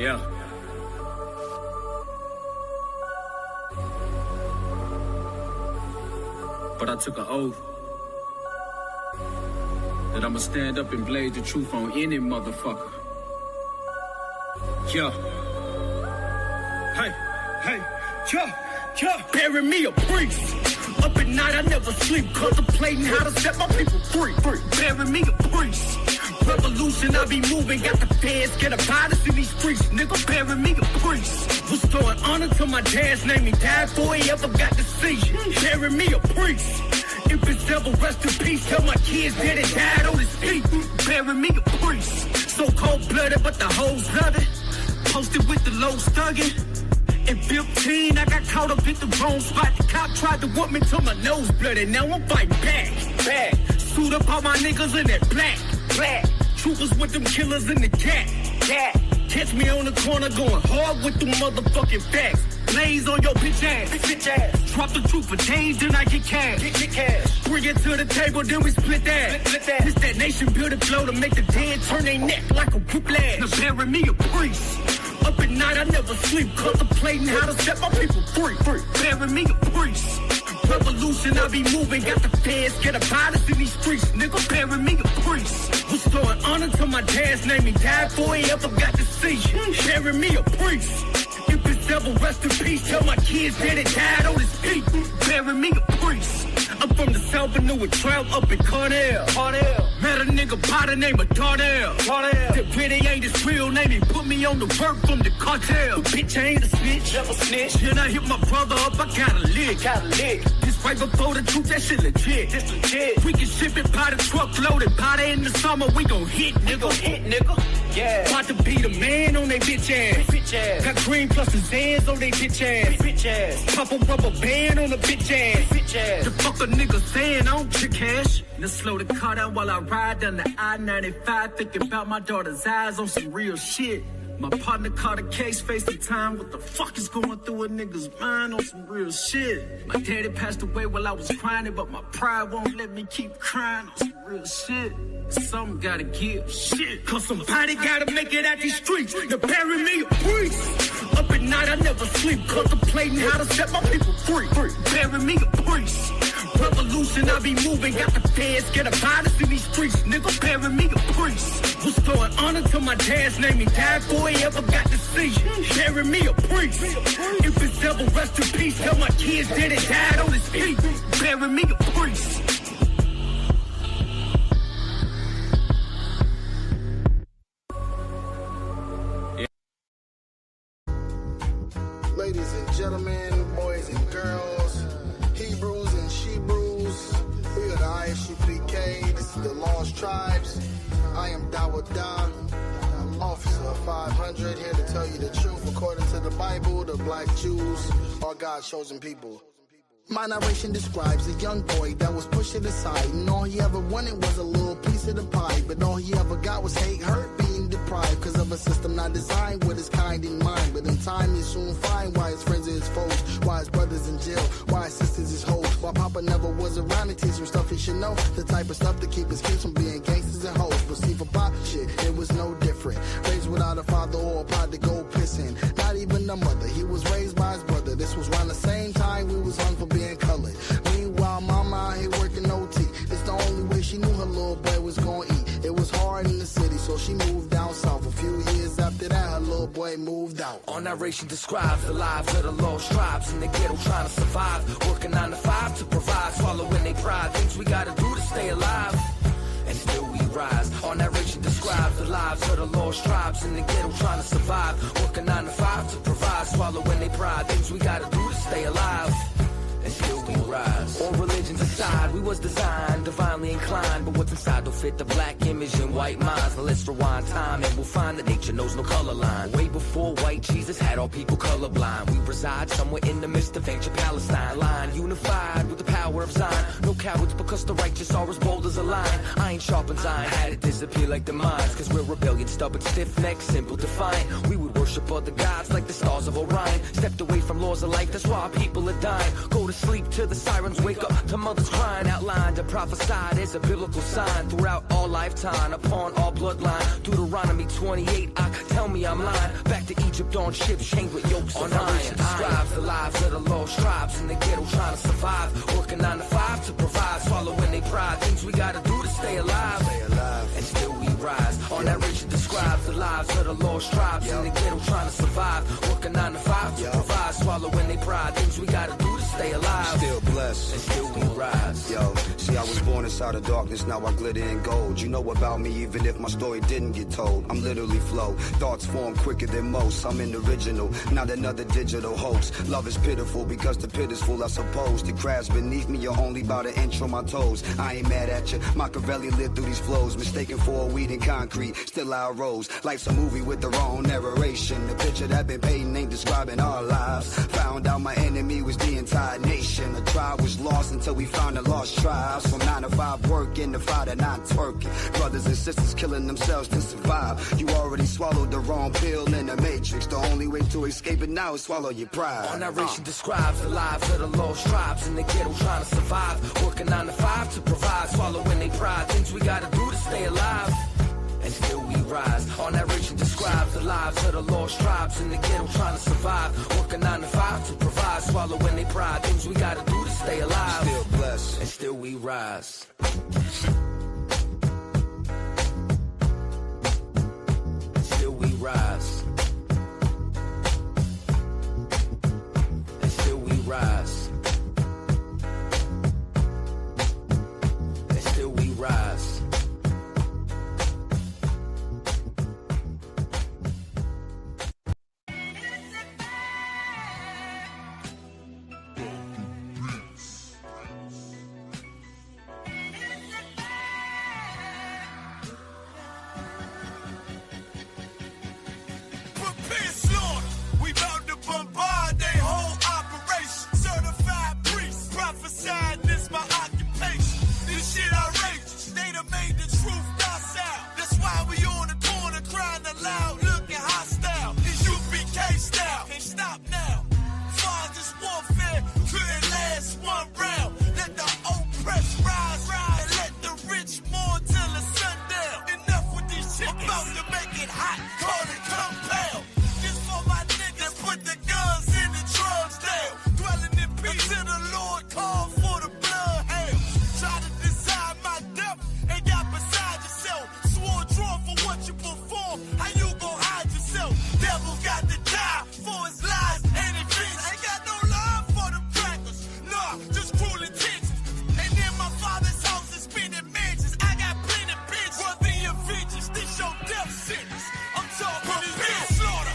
Yeah. But I took an oath that I'ma stand up and blaze the truth on any motherfucker. Yeah. Hey, yeah. Bury me a priest. Up at night I never sleep, contemplating how to set my people free. Bury me a priest. Revolution, I be moving, got the feds, get a virus in these streets, nigga. Bury me a priest. Restoring honor to my dad's name, he died before he ever got to see you. Bury me a priest. If it's ever rest in peace, tell my kids that it died on his feet. Bury me a priest. So cold-blooded, but the hoes love it. Posted with the low stugging. At 15, I got caught up in the wrong spot. The cop tried to whoop me till my nose blooded. Now I'm fighting back. Suit up all my niggas in that black. Troopers with them killers in the cat. Catch me on the corner going hard with them motherfucking facts. Blaze on your bitch ass. Drop the truth for days, then I get cash. Bring it to the table, then we split that. It's that nation building flow to make the dead turn their neck like a whiplash. Now bury me a priest. Up at night I never sleep, contemplating how to set my people free. Bury me a priest. Revolution, I be moving, got the feds, get a virus in these streets, nigga. Bury me a priest. Restoring honor to my dad's name, he died before he ever got to see you. Bury me a priest. If it's ever rest in peace, tell my kids that it died on his feet. Bury me a priest. I'm from the South, but knew a trout up in Cornell. Met a nigga by the name of Darnell. That really ain't his real name, he put me on the work from the cartel. The bitch ain't a snitch, never snitch. Then I hit my brother up, I got a lick. This right before the truth, that shit legit. We can ship it by the truck loaded, by the in the summer, we gon' hit, nigga. Yeah. About to be the man on they bitch ass. Got green plus the Zans on they bitch ass. Pop a rubber band on the bitch ass. The fuck a nigga saying I don't trick cash. Let's slow the car down while I ride down the I-95, thinking about my daughter's eyes on some real shit. My partner caught a case, faced the time. What the fuck is going through a nigga's mind on some real shit? My daddy passed away while I was crying, but my pride won't let me keep crying on some real shit. Something gotta give, shit. Cause somebody gotta make it out these streets. Now bury me a priest. Up at night I never sleep, contemplating how to set my people free. Bury me a priest. Revolution, I be moving, got the feds, get a virus in these streets, nigga. Bury me a priest. Restoring honor to my dad's name, he died before he ever got to see you. Bury me a priest. If it's ever rest in peace, tell my kids that it died on his feet. Bury me a priest. Ladies and gentlemen, boys and girls, Hebrews and Shebrews, we are the ISUPK, this is the Lost Tribes. I am Dawada, Officer 500, here to tell you the truth. According to the Bible, the black Jews are God's chosen people. My narration describes a young boy that was pushed to the side, and all he ever wanted was a little piece of the pie. But all he ever got was hate, hurt, being deprived, cause of a system not designed with his kind in mind. But in time, he soon find why his friends are his foes, why his brothers in jail, why his sisters his hoes. Why Papa never was around to teach him stuff he should know, the type of stuff to keep his kids from being gangsters and hoes. But see, for Pop, shit, it was no different. Raised without a father or a pot to go pissing, not even a mother. He was raised by his brother. This was around the same time we was hung for being colored. Meanwhile, mama out here working OT. It's the only way she knew her little boy was gonna eat. It was hard in the city, so she moved down south. A few years after that, her little boy moved out. Our narration describes the lives of the lost tribes in the ghetto trying to survive, working 9 to 5 to provide, swallowing their pride, things we gotta do to stay alive, and still we rise. Our narration describes the lives of the lost tribes in the ghetto trying to survive, working 9 to 5 to provide, swallowing their pride, things we gotta do to stay alive, and still we rise. All religions aside, we was designed, divinely inclined, but what's inside don't fit the black image and white minds. Now let's rewind time and we'll find that nature knows no color line. Way before white Jesus had our people colorblind. We reside somewhere in the midst of ancient Palestine, line unified with the power of Zion. No cowards because the righteous are as bold as a lion. Iron sharpens iron, had it disappear like the mines, cause we're rebellion, stubborn, stiff-necked, simple, defiant. We would worship other gods like the stars of Orion. Stepped away from laws of life, that's why our people are dying. Go to sleep to the sirens wake up to mothers crying, outlined and prophesied as a biblical sign throughout all lifetime, upon all bloodline. Deuteronomy 28, tell me I'm lying. Back to Egypt on ships chained with yokes of iron. Describes the lives of the lost tribes in the ghetto trying to survive, working 9 to 5 to provide, swallowing their pride. Things we gotta do to stay alive, and still we rise. On narration describes the lives of the lost tribes in the ghetto trying to survive, working 9 to 5 to provide, swallowing their pride. Things we gotta do to stay alive, still blessed, and still we rise. Yo, see, I was born inside of darkness, now I glitter in gold. You know about me even if my story didn't get told. I'm literally flow, thoughts form quicker than most. I'm an original, not another digital hoax. Love is pitiful because the pit is full, I suppose. The crabs beneath me are only about an inch from my toes. I ain't mad at you, Machiavelli lived through these flows. Mistaken for a weed and concrete, still I rose. Life's a movie with the wrong narration. The picture that been painting ain't describing our lives. Found out my enemy was the entire nation. The tribe was lost until we found the lost tribes. From 9 to 5 working to 5 to 9 twerking. Brothers and sisters killing themselves to survive. You already swallowed the wrong pill in the matrix. The only way to escape it now is swallow your pride. Our narration describes the lives of the lost tribes in the ghetto trying to survive, working 9 to 5 to provide, swallowing their pride. Things we gotta do to stay alive, and still we rise. Our narration describes the lives of the lost tribes in the ghetto trying to survive, working 9 to 5 to provide, swallowing their pride. Things we gotta do to stay alive, still blessed, and still we rise. Still we rise, and still we rise, and still we rise. Death sentence. I'm talking this slaughter.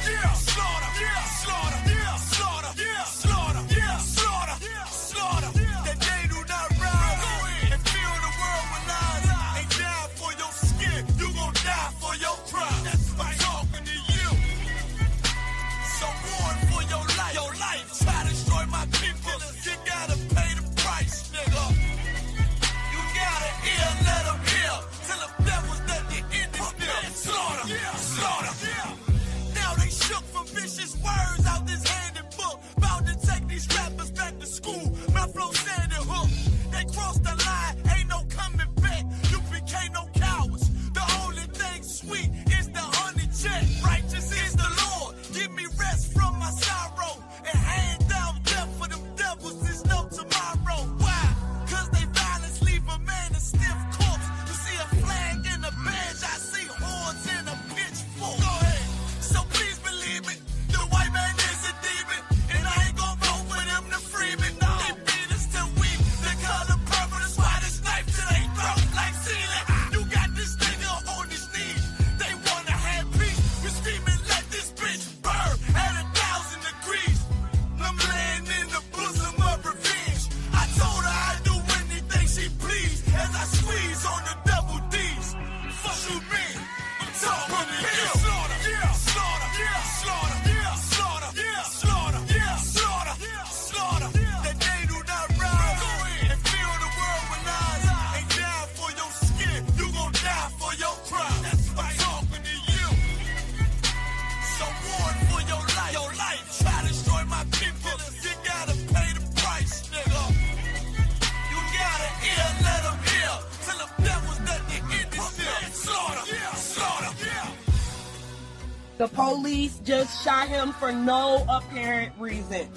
The police just shot him for no apparent reason.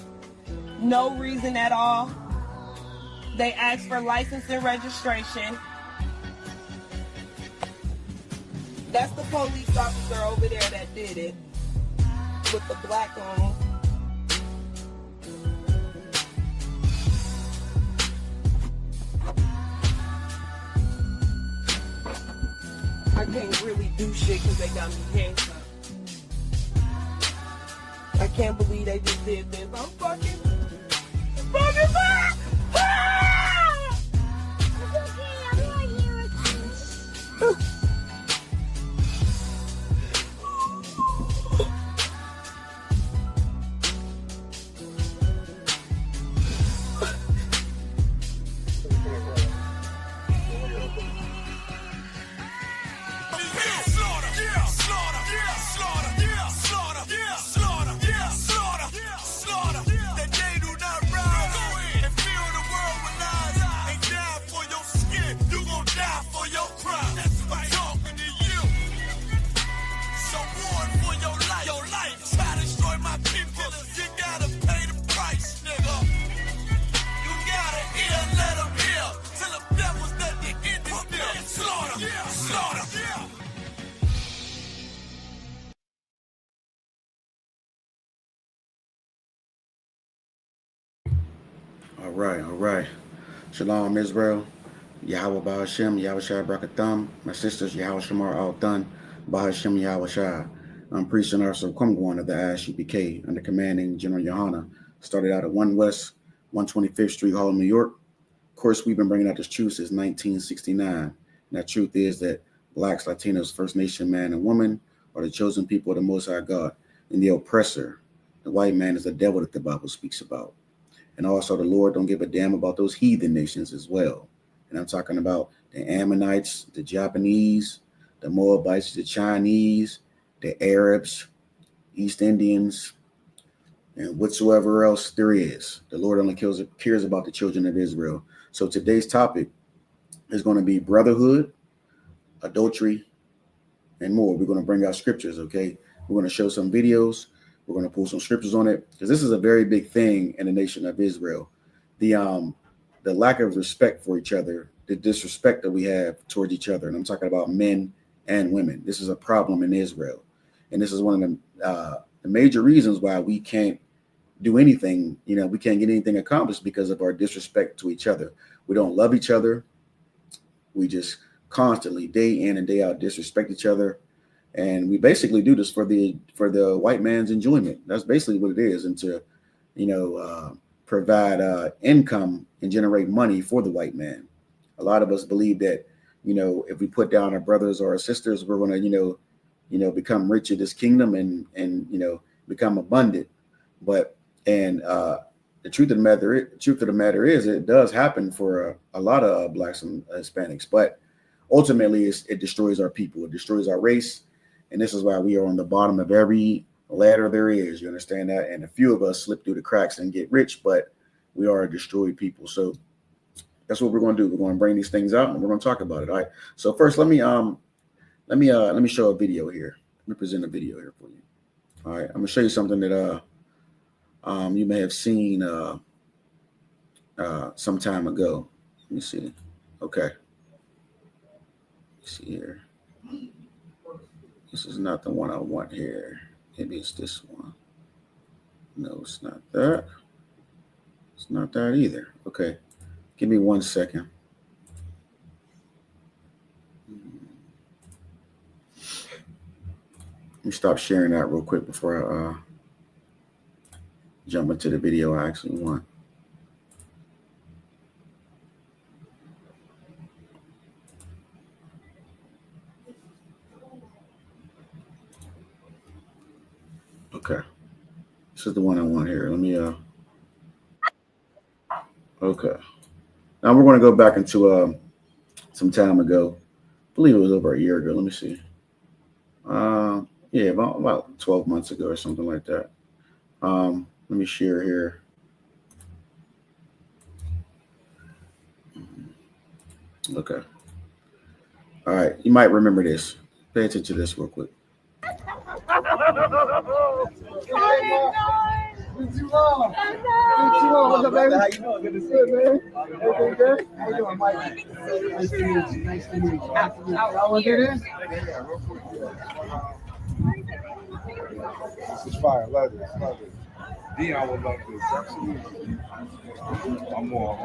No reason at all. They asked for license and registration. That's the police officer over there that did it. With the black on. I can't really do shit because they got me handcuffed. I can't believe they just did this. I'm fucking back! Ah! It's okay, I'm right here with you. All right. Shalom, Israel. Yahweh Bahashem, Yahweh Shai Brakatham. My sisters, Yahweh Shamar Al Thun, Bahashem Yahweh Shai. I'm preaching our Kwamgwan of the ISUPK under commanding General Yohana. Started out at 1 West 125th Street, Harlem, New York. Of course, we've been bringing out this truth since 1969. And that truth is that Blacks, Latinos, First Nation man and woman are the chosen people of the Most High God. And the oppressor, the white man, is the devil that the Bible speaks about. And also the Lord don't give a damn about those heathen nations as well. And I'm talking about the Ammonites, the Japanese, the Moabites, the Chinese, the Arabs, East Indians, and whatsoever else there is. The Lord only cares about the children of Israel. So today's topic is going to be brotherhood, adultery, and more. We're going to bring out scriptures, okay? We're going to show some videos. We're going to pull some scriptures on it because this is a very big thing in the nation of Israel. The lack of respect for each other, the disrespect that we have towards each other. And I'm talking about men and women. This is a problem in Israel. And this is one of the major reasons why we can't do anything. You know, we can't get anything accomplished because of our disrespect to each other. We don't love each other. We just constantly, day in and day out, disrespect each other. And we basically do this for the white man's enjoyment. That's basically what it is. And to, provide income and generate money for the white man. A lot of us believe that, if we put down our brothers or our sisters, we're going to, become rich in this kingdom and become abundant. But the truth of the matter is it does happen for a lot of Blacks and Hispanics, but ultimately it destroys our people. It destroys our race. And this is why we are on the bottom of every ladder there is. You understand that? And a few of us slip through the cracks and get rich, but we are a destroyed people. So that's what we're going to do. We're going to bring these things out and we're going to talk about it. All right. So first, let me show a video here. Let me present a video here for you. All right. I'm going to show you something that you may have seen some time ago. Let me see. Okay. Let's see here. This is not the one I want here. Maybe it's this one. No, it's not that. It's not that either. Okay. Give me 1 second. Let me stop sharing that real quick before I jump into the video I actually want. Okay. This is the one I want here. Let me, okay. Now we're going to go back into some time ago. I believe it was over a year ago. Let me see. Yeah, about 12 months ago or something like that. Let me share here. Okay. All right. You might remember this. Pay attention to this real quick. Been too long. Been too long. What's up, baby? How you doing? Good to see you, man. Everything good? How you doing, Mike? Nice to meet you. Nice to meet you. I want to do this? Yeah, real quick. This is fire. Love it. Love it. Dion would love this. Absolutely. I'm more.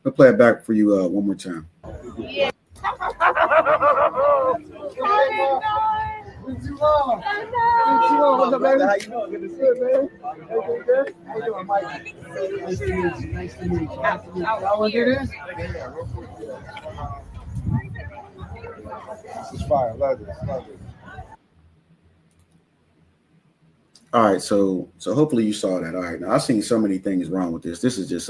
I'll play it back for you one more time. Yeah. Been too long. Been too long. What's up, baby? How you doing? Good to see you, man. Everything good? How you doing, Mike? Nice to meet you. Nice to meet you. I want to do this? Yeah, real quick. This is fire. Love it. Love it. All right, so hopefully you saw that. All right, now I've seen so many things wrong with this. This is just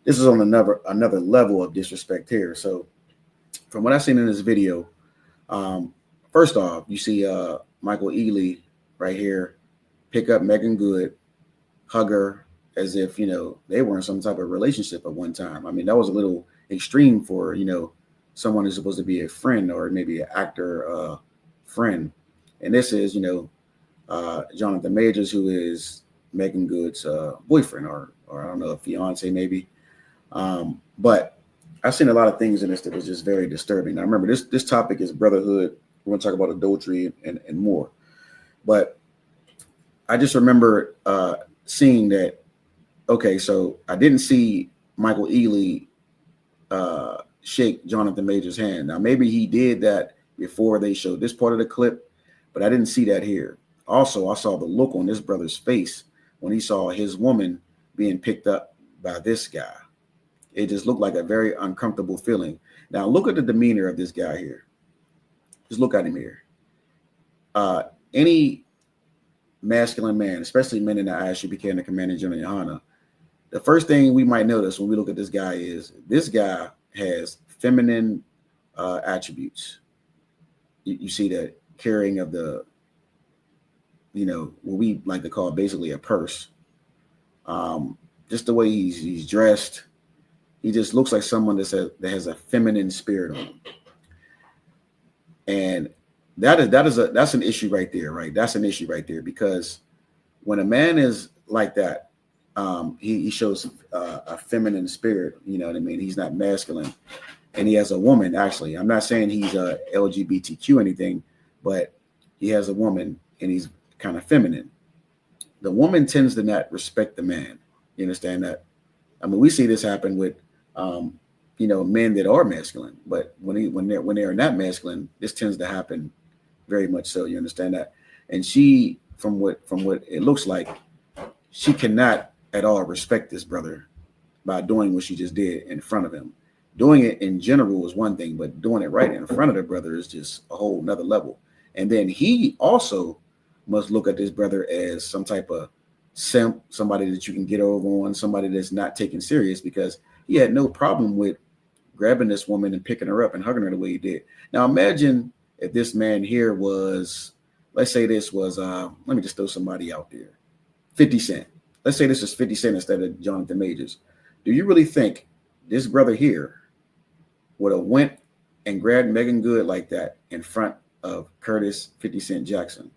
this is on another level of disrespect here. So from what I've seen in this video, first off, you see Michael Ealy right here pick up Megan Good, hug her as if, you know, they were in some type of relationship at one time. I mean, that was a little extreme for, you know, someone who's supposed to be a friend or maybe an actor friend. And this is, you know, Jonathan Majors, who is Megan Good's boyfriend or I don't know, a fiance maybe. But I've seen a lot of things in this that was just very disturbing. Now remember, this topic is brotherhood. We're going to talk about adultery and more. But I just remember seeing that, okay, so I didn't see Michael Ealy shake Jonathan Majors' hand. Now maybe he did that before they showed this part of the clip, but I didn't see that here. Also, I saw the look on this brother's face when he saw his woman being picked up by this guy. It just looked like a very uncomfortable feeling. Now, look at the demeanor of this guy here. Just look at him here. Any masculine man, especially men in the eyes, should be carrying the command in general Johanna. The first thing we might notice when we look at this guy is this guy has feminine attributes. You see the carrying of the, you know, what we like to call basically a purse. Just the way he's dressed, he just looks like someone that has a feminine spirit on him. And that's an issue right there, right? That's an issue right there, because when a man is like that, he shows a feminine spirit. You know what I mean? He's not masculine, and he has a woman. Actually, I'm not saying he's a LGBTQ or anything, but he has a woman, and he's kind of feminine. The woman tends to not respect the man. You understand that? I mean, we see this happen with, you know, men that are masculine, but when they're not masculine, this tends to happen very much so. You understand that? And she, from what it looks like, she cannot at all respect this brother by doing what she just did in front of him. Doing it in general is one thing, but doing it right in front of the brother is just a whole nother level. And then he also must look at this brother as some type of simp, somebody that you can get over on, somebody that's not taken serious, because he had no problem with grabbing this woman and picking her up and hugging her the way he did. Now imagine if this man here was, let's say this was, let me just throw somebody out there, 50 Cent. Let's say this is 50 Cent instead of Jonathan Majors. Do you really think this brother here would have went and grabbed Megan Good like that in front of Curtis 50 Cent Jackson?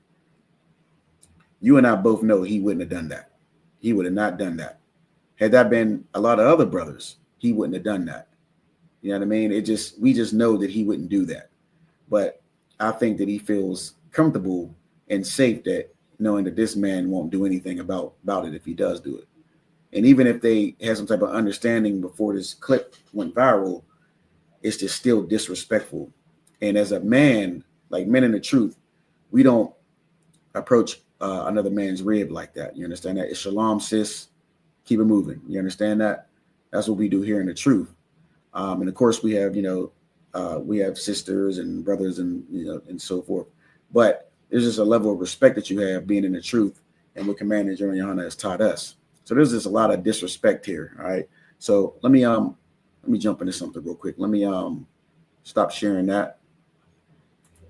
You and I both know he wouldn't have done that. He would have not done that. Had that been a lot of other brothers, he wouldn't have done that. You know what I mean? We just know that he wouldn't do that. But I think that he feels comfortable and safe that knowing that this man won't do anything about it if he does do it. And even if they had some type of understanding before this clip went viral, it's just still disrespectful. And as a man, like men in the truth, we don't approach another man's rib like that. You understand that? It's shalom, sis. Keep it moving. You understand that? That's what we do here in the truth. And of course, we have, we have sisters and brothers and, and so forth. But there's just a level of respect that you have being in the truth and what Commander General Yana has taught us. So there's just a lot of disrespect here. All right. So let me jump into something real quick. Let me stop sharing that.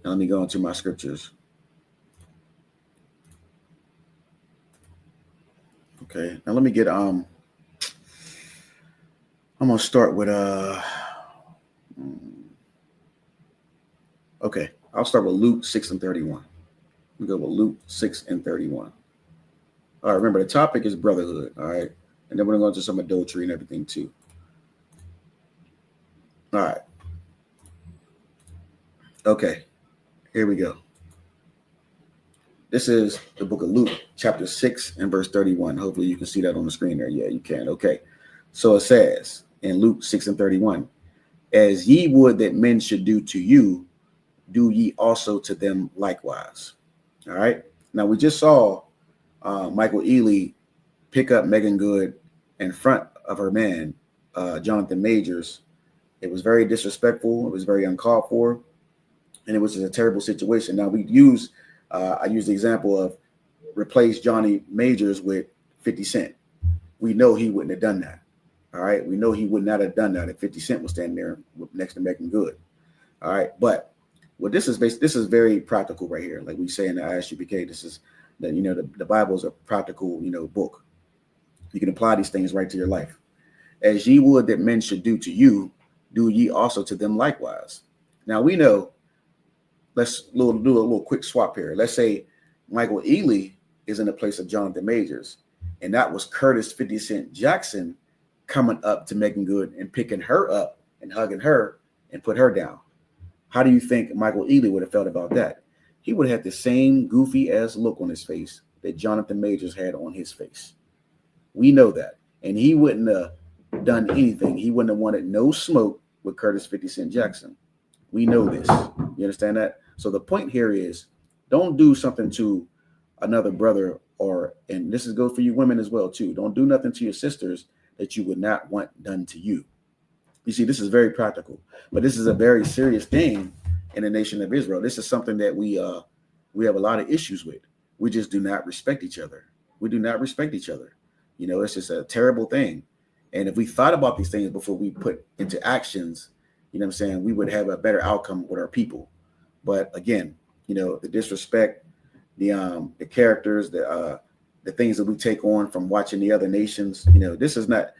And let me go into my scriptures. Okay. Now let me get I'm gonna start with Okay, I'll start with Luke 6 and 31. We go with Luke 6 and 31. All right, remember the topic is brotherhood. All right, and then we're going to go into some adultery and everything too. All right. Okay, here we go. This is the book of Luke, chapter 6 and verse 31. Hopefully you can see that on the screen there. Yeah, you can. Okay. So it says in Luke 6 and 31, as ye would that men should do to you, do ye also to them likewise. All right. Now we just saw Michael Ealy pick up Megan Good in front of her man, Jonathan Majors. It was very disrespectful. It was very uncalled for. And it was just a terrible situation. Now I use the example of replace Johnny Majors with 50 Cent. We know he wouldn't have done that. All right. We know he would not have done that if 50 Cent was standing there next to Megan Good. All right. But what this is this is very practical right here. Like we say in the ISUPK, this is that, the Bible is a practical, book. You can apply these things right to your life. As ye would that men should do to you, do ye also to them likewise. Now we know, let's do a little quick swap here. Let's say Michael Ealy is in the place of Jonathan Majors, and that was Curtis 50 Cent Jackson coming up to Megan Good and picking her up and hugging her and put her down. How do you think Michael Ealy would have felt about that? He would have had the same goofy ass look on his face that Jonathan Majors had on his face. We know that. And he wouldn't have done anything. He wouldn't have wanted no smoke with Curtis 50 Cent Jackson. We know this. You understand that? So the point here is, don't do something to another brother, and this is good for you women as well too. Don't do nothing to your sisters that you would not want done to you. You see, this is very practical, but this is a very serious thing in the nation of Israel. This is something that we have a lot of issues with. We just do not respect each other. We do not respect each other. It's just a terrible thing. And if we thought about these things before we put into actions, we would have a better outcome with our people. But again, the disrespect, the characters, the things that we take on from watching the other nations, this is not,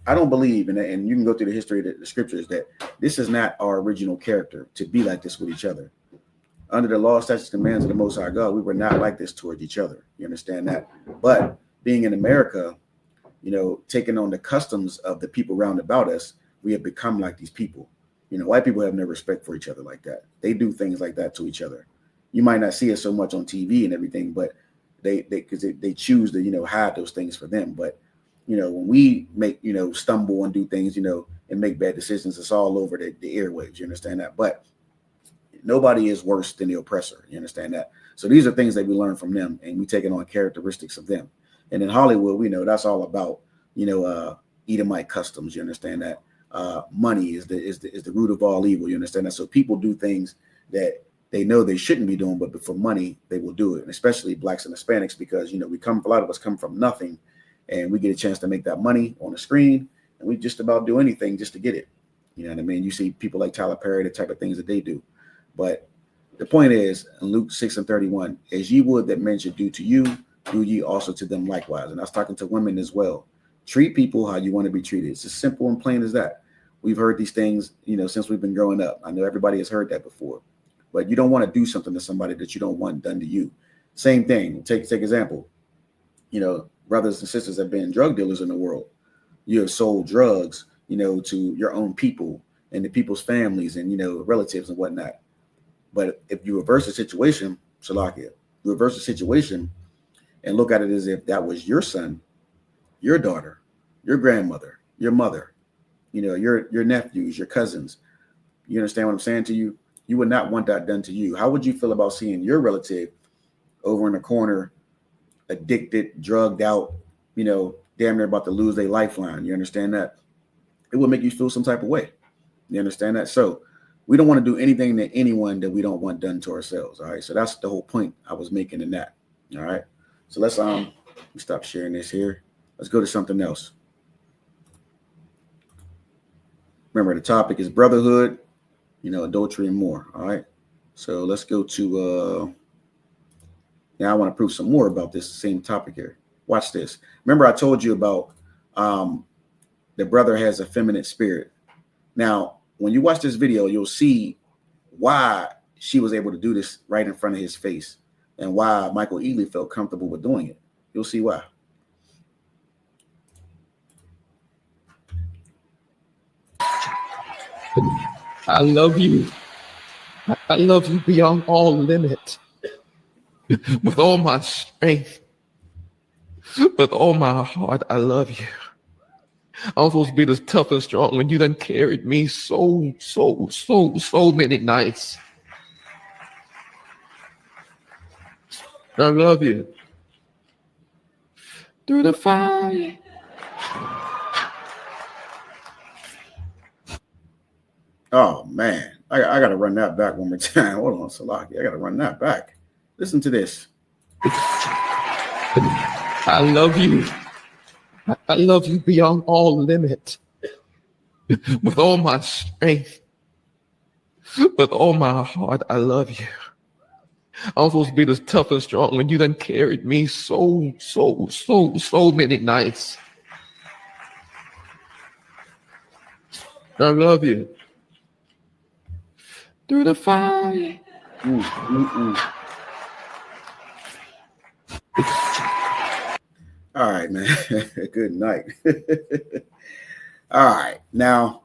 I don't believe, and you can go through the history of the scriptures, that this is not our original character to be like this with each other. Under the law, statutes, commands of the Most High God, we were not like this towards each other. You understand that? But being in America, taking on the customs of the people round about us, we have become like these people. White people have no respect for each other like that. They do things like that to each other. You might not see it so much on TV and everything, but they choose to, hide those things for them. But, when we make, stumble and do things, and make bad decisions, it's all over the airwaves. You understand that? But nobody is worse than the oppressor. You understand that? So these are things that we learn from them, and we take it on characteristics of them. And in Hollywood, we know that's all about, Edomite customs. You understand that? Money is the root of all evil. You understand that? So people do things that they know they shouldn't be doing, but for money, they will do it. And especially blacks and Hispanics, because, a lot of us come from nothing, and we get a chance to make that money on the screen, and we just about do anything just to get it. You know what I mean? You see people like Tyler Perry, the type of things that they do. But the point is, in Luke 6 and 31, as ye would that men should do to you, do ye also to them likewise. And I was talking to women as well. Treat people how you want to be treated. It's as simple and plain as that. We've heard these things, since we've been growing up. I know everybody has heard that before. But you don't want to do something to somebody that you don't want done to you. Same thing. Take example. Brothers and sisters have been drug dealers in the world. You have sold drugs, to your own people and the people's families and, relatives and whatnot. But if you reverse the situation, Shalakia, reverse the situation and look at it as if that was your son, your daughter, your grandmother, your mother, your nephews, your cousins. You understand what I'm saying to you? You would not want that done to you. How would you feel about seeing your relative over in the corner, addicted, drugged out, damn near about to lose their lifeline? You understand that? It would make you feel some type of way. You understand that? So we don't want to do anything to anyone that we don't want done to ourselves. All right. So that's the whole point I was making in that. All right. So let's stop sharing this here. Let's go to something else. Remember, the topic is brotherhood, adultery and more. All right. So let's go to now I want to prove some more about this same topic here. Watch this. Remember, I told you about the brother has a feminine spirit. Now, when you watch this video, you'll see why she was able to do this right in front of his face and why Michael Ealy felt comfortable with doing it. You'll see why. I love you. I love you beyond all limit. With all my strength, with all my heart, I love you. I'm supposed to be this tough and strong, and you done carried me so many nights. I love you. Through the fire. Oh man, I got to run that back one more time. Hold on, Salaki. I got to run that back. Listen to this. I love you. I love you beyond all limit. With all my strength, with all my heart, I love you. I'm supposed to be this tough and strong, and you done carried me so many nights. I love you. Through the fire. All right, man. Good night. All right. Now,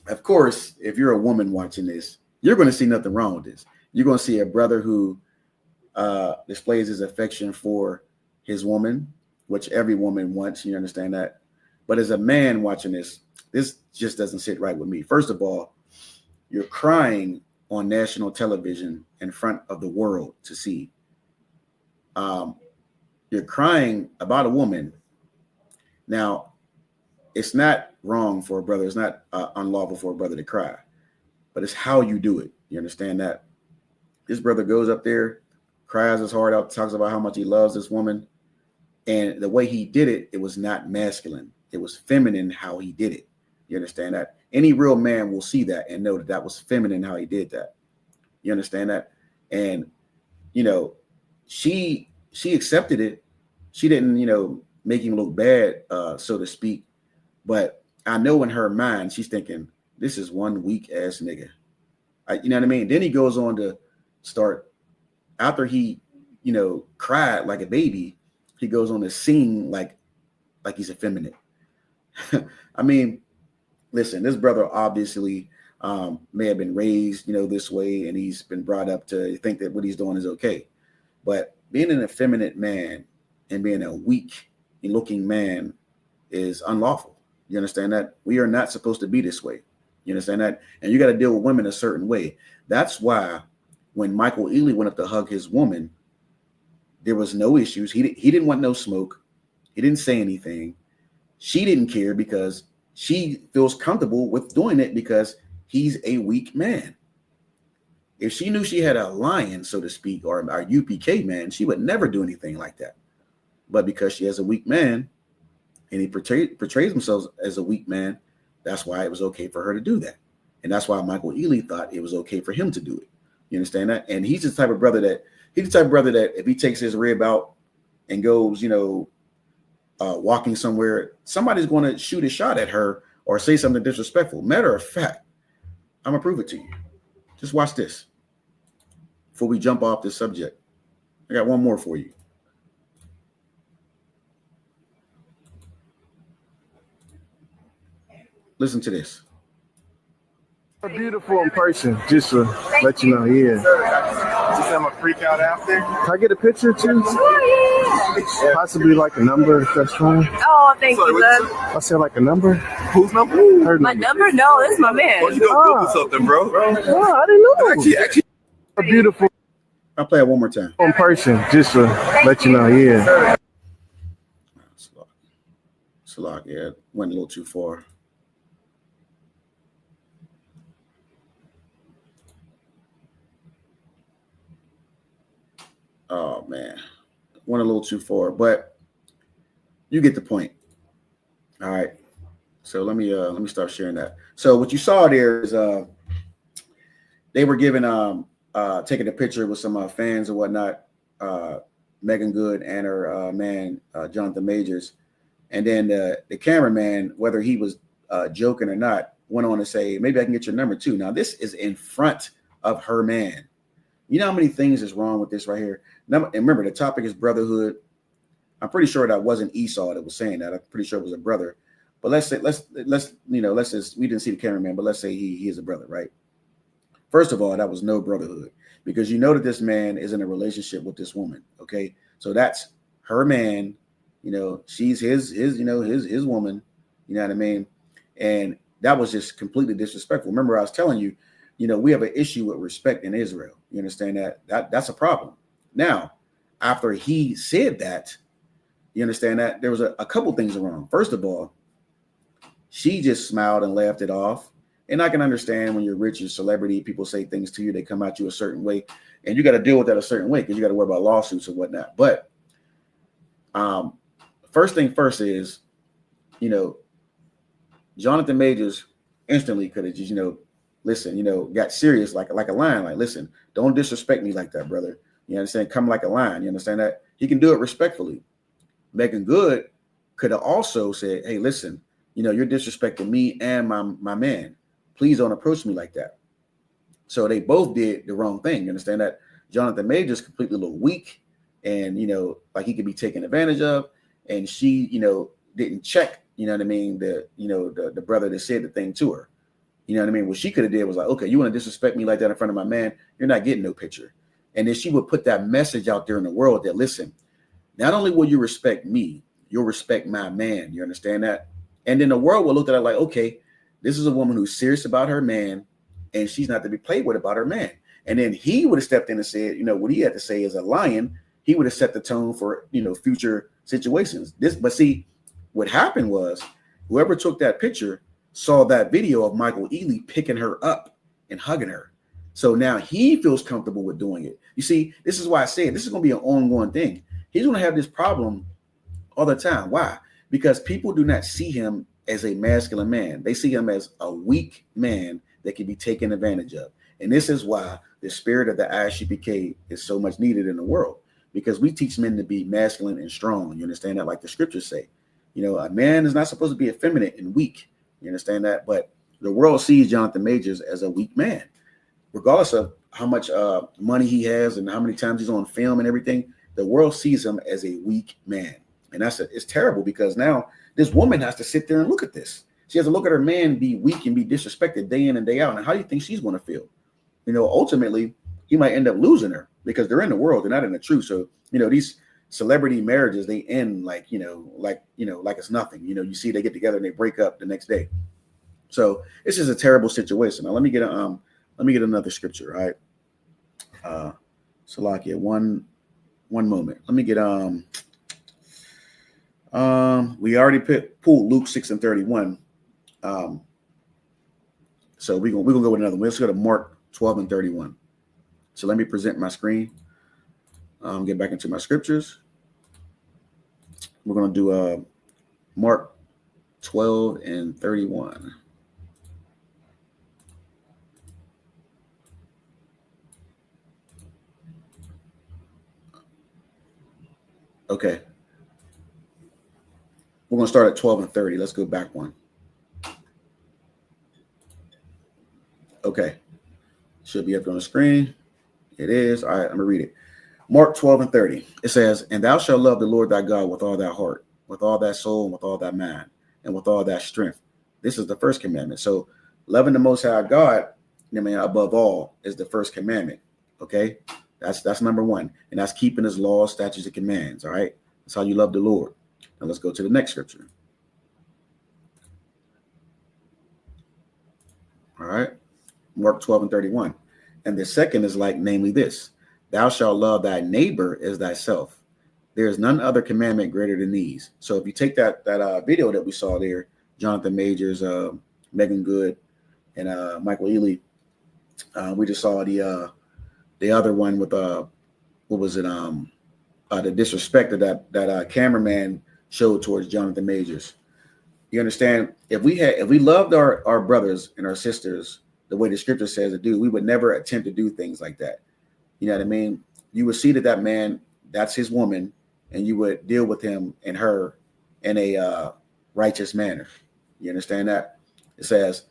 of course, if you're a woman watching this, you're going to see nothing wrong with this. You're going to see a brother who displays his affection for his woman, which every woman wants. You understand that? But as a man watching this just doesn't sit right with me. First of all, you're crying on national television in front of the world to see. You're crying about a woman. Now, it's not wrong for a brother. It's not unlawful for a brother to cry, but it's how you do it. You understand that? This brother goes up there, cries his heart out, talks about how much he loves this woman. And the way he did it, it was not masculine. It was feminine how he did it. You understand that? Any real man will see that and know that that was feminine how he did that. You understand that? And, you know, she accepted it. She didn't, you know, make him look bad, so to speak. But I know in her mind, she's thinking, this is one weak ass nigga. You know what I mean? Then he goes on to start, after he, you know, cried like a baby, he goes on to sing like he's effeminate. I mean, listen, this brother obviously may have been raised, you know, this way, and he's been brought up to think that what he's doing is okay. But being an effeminate man and being a weak looking man is unlawful. You understand that? We are not supposed to be this way. You understand that? And you got to deal with women a certain way. That's why when Michael Ealy went up to hug his woman, there was no issues. He didn't want no smoke. He didn't say anything. She didn't care because she feels comfortable with doing it because he's a weak man. If she knew she had a lion, so to speak, or a UPK man, she would never do anything like that. But because she has a weak man and he portrays himself as a weak man, that's why it was okay for her to do that. And that's why Michael Ealy thought it was okay for him to do it. You understand that? And he's the type of brother that if he takes his rib out and goes, you know, walking somewhere, somebody's going to shoot a shot at her or say something disrespectful. Matter of fact, I'm going to prove it to you. Just watch this before we jump off this subject. I got one more for you. Listen to this. Beautiful in person, just to let you know, yeah. Just have a freak out after? Can I get a picture too? Sure, Possibly like a number if that's fine. Oh, thank you, love. I said like a number. Whose number? Her My number? No, that's my man. Why you go Google something, bro? Oh, I didn't know. Actually, Beautiful I'll play it one more time. in person, just to let you know, yeah. Salak, yeah, went a little too far. Oh man, went a little too far, but you get the point. All right. So let me start sharing that. So what you saw there is they were giving taking a picture with some fans and whatnot, Megan Good and her man Jonathan Majors, and then the cameraman, whether he was joking or not, went on to say, maybe I can get your number too. Now this is in front of her man. You know how many things is wrong with this right here? Now, and remember, the topic is brotherhood. I'm pretty sure that wasn't Esau that was saying that. I'm pretty sure it was a brother. But let's just, we didn't see the cameraman, but let's say he is a brother, right? First of all, that was no brotherhood, because you know that this man is in a relationship with this woman. Okay, so that's her man. You know, she's his woman. You know what I mean? And that was just completely disrespectful. Remember, I was telling you, you know, we have an issue with respect in Israel. You understand that? That's a problem. Now, after he said that, you understand that there was a couple things wrong. First of all, she just smiled and laughed it off. And I can understand when you're rich, you're celebrity, people say things to you, they come at you a certain way, and you got to deal with that a certain way because you got to worry about lawsuits and whatnot. But first thing first is, you know, Jonathan Majors instantly could have just, you know, listen, you know, got serious like a lion. Like, listen, don't disrespect me like that, brother. You understand? Come like a lion. You understand that? He can do it respectfully. Megan Good could have also said, hey, listen, you know, you're disrespecting me and my man. Please don't approach me like that. So they both did the wrong thing. You understand that? Jonathan Majors completely a little weak, and, you know, like he could be taken advantage of. And she, you know, didn't check, you know what I mean, the brother that said the thing to her. You know what I mean? What she could have did was like, okay, you want to disrespect me like that in front of my man? You're not getting no picture. And then she would put that message out there in the world that, listen, not only will you respect me, you'll respect my man. You understand that? And then the world will look at it like, okay, this is a woman who's serious about her man, and she's not to be played with about her man. And then he would have stepped in and said, you know, what he had to say as a lion, he would have set the tone for, you know, future situations. But see, what happened was whoever took that picture saw that video of Michael Ealy picking her up and hugging her. So now he feels comfortable with doing it. You see, this is why I say this is going to be an ongoing thing. He's going to have this problem all the time. Why? Because people do not see him as a masculine man. They see him as a weak man that can be taken advantage of. And this is why the spirit of the ISUPK is so much needed in the world, because we teach men to be masculine and strong. You understand that? Like the scriptures say, you know, a man is not supposed to be effeminate and weak. You understand that? But the world sees Jonathan Majors as a weak man, regardless of how much money he has and how many times he's on film and everything. The world sees him as a weak man. And it's terrible, because now this woman has to sit there and look at this. She has to look at her man be weak and be disrespected day in and day out. And how do you think she's going to feel? You know, ultimately, he might end up losing her, because they're in the world, they're not in the truth. So, you know, these celebrity marriages, they end like it's nothing. You know, you see they get together and they break up the next day. So this is a terrible situation. Now let me get another scripture, all right? Salakia, one moment. Let me get we already pulled Luke 6:31. So we're gonna go with another one. Let's go to Mark 12:31. So let me present my screen. Get back into my scriptures. We're gonna do Mark 12:31. Okay. We're going to start at 12:30. Let's go back one. Okay. Should be up on the screen. It is. All right, I'm going to read it. Mark 12:30. It says, and thou shalt love the Lord thy God with all thy heart, with all thy soul, and with all thy mind, and with all thy strength. This is the first commandment. So loving the Most High God, I mean, above all, is the first commandment. Okay. That's number one. And that's keeping his laws, statutes, and commands. All right. That's how you love the Lord. Now let's go to the next scripture. All right. Mark 12:31. And the second is like, namely this, thou shalt love thy neighbor as thyself. There is none other commandment greater than these. So if you take that video that we saw there, Jonathan Majors, Megan Good, and Michael Ealy, we just saw the other one with what was it? The disrespect that cameraman showed towards Jonathan Majors. You understand? If we loved our brothers and our sisters the way the scripture says to do, we would never attempt to do things like that. You know what I mean? You would see that man, that's his woman, and you would deal with him and her in a righteous manner. You understand that? It says,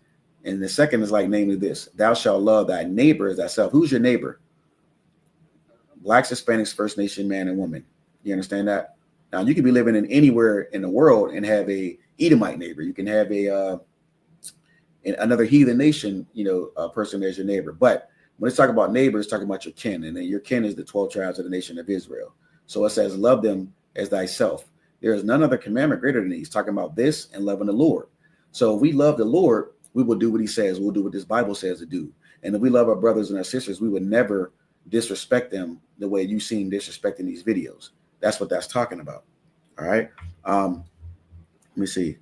And the second is like, namely this, thou shalt love thy neighbor as thyself. Who's your neighbor? Blacks, Hispanics, First Nation, man and woman. You understand that? Now, you can be living in anywhere in the world and have a Edomite neighbor. You can have a another heathen nation, person as your neighbor. But when it's talking about neighbors, it's talking about your kin. And then your kin is the 12 tribes of the nation of Israel. So it says, love them as thyself. There is none other commandment greater than these. Talking about this and loving the Lord. So if we love the Lord, we will do what he says. We'll do what this Bible says to do. And if we love our brothers and our sisters, we would never disrespect them the way you seen disrespecting these videos. That's what that's talking about. All right. Let me see.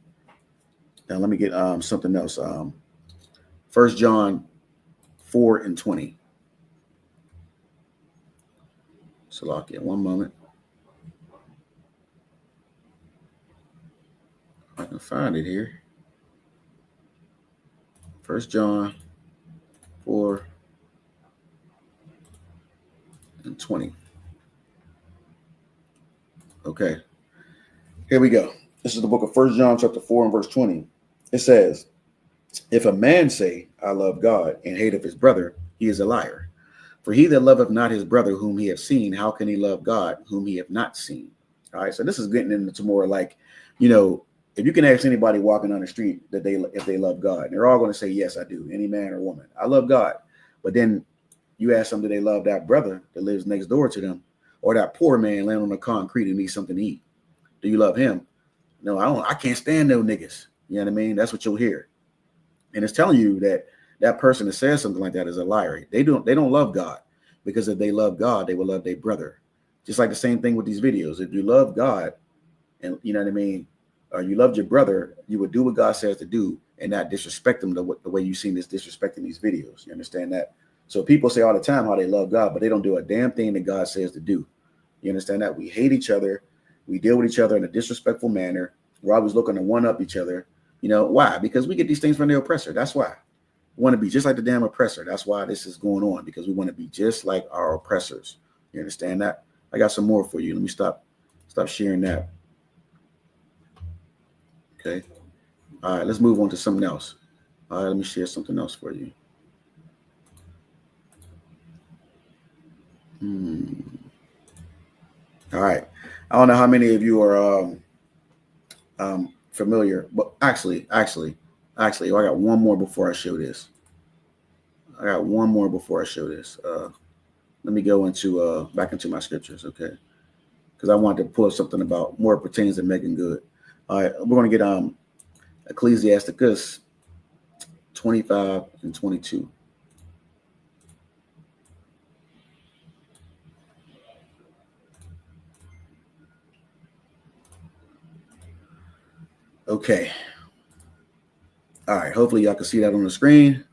Now let me get something else. 1 John 4:20. Salakia, one moment. I can find it here. 1 John 4:20. Okay. Here we go. This is the book of 1 John chapter 4 and verse 20. It says, if a man say, I love God, and hateth his brother, he is a liar. For he that loveth not his brother whom he hath seen, how can he love God whom he hath not seen? All right. So this is getting into more like, if you can ask anybody walking on the street that if they love God, they're all going to say, yes, I do. Any man or woman. I love God. But then you ask them, do they love that brother that lives next door to them, or that poor man laying on the concrete and needs something to eat? Do you love him? No, I don't. I can't stand no niggas. You know what I mean? That's what you'll hear. And it's telling you that that person that says something like that is a liar. They don't love God, because if they love God, they will love their brother. Just like the same thing with these videos. If you love God, and you know what I mean, or you loved your brother, you would do what God says to do and not disrespect them the way you've seen this disrespecting these videos. You understand that? So people say all the time how they love God, but they don't do a damn thing that God says to do. You understand that? We hate each other. We deal with each other in a disrespectful manner. We're always looking to one up each other. Why? Because we get these things from the oppressor. That's why. We want to be just like the damn oppressor. That's why this is going on, because we want to be just like our oppressors. You understand that? I got some more for you. Let me stop sharing that. Okay. All right, let's move on to something else. All right, let me share something else for you. All right. I don't know how many of you are familiar, but actually, I got one more before I show this. Let me go into back into my scriptures, okay? Because I wanted to pull something about more pertains to Megan Good. All right, we're going to get Ecclesiasticus 25 and 22. Okay. All right. Hopefully y'all can see that on the screen.